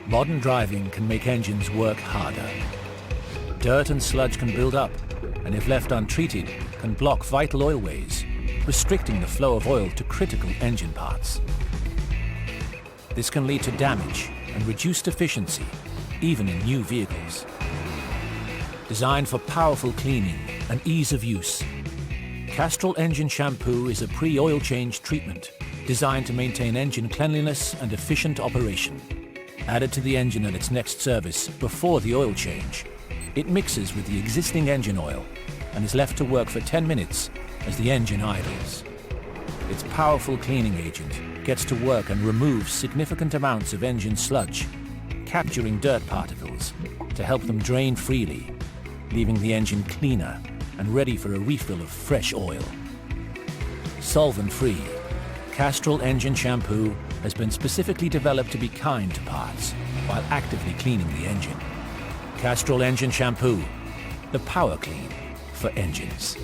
Modern driving can make engines work harder. Dirt and sludge can build up, and if left untreated, can block vital oilways, restricting the flow of oil to critical engine parts. This can lead to damage and reduced efficiency, even in new vehicles. Designed for powerful cleaning and ease of use, Castrol Engine Shampoo is a pre-oil change treatment designed to maintain engine cleanliness and efficient operation. Added to the engine at its next service before the oil change, it mixes with the existing engine oil and is left to work for 10 minutes as the engine idles. Its powerful cleaning agent gets to work and removes significant amounts of engine sludge, capturing dirt particles to help them drain freely, leaving the engine cleaner and ready for a refill of fresh oil. Solvent-free, Castrol Engine Shampoo has been specifically developed to be kind to parts while actively cleaning the engine. Castrol Engine Shampoo, the power clean for engines.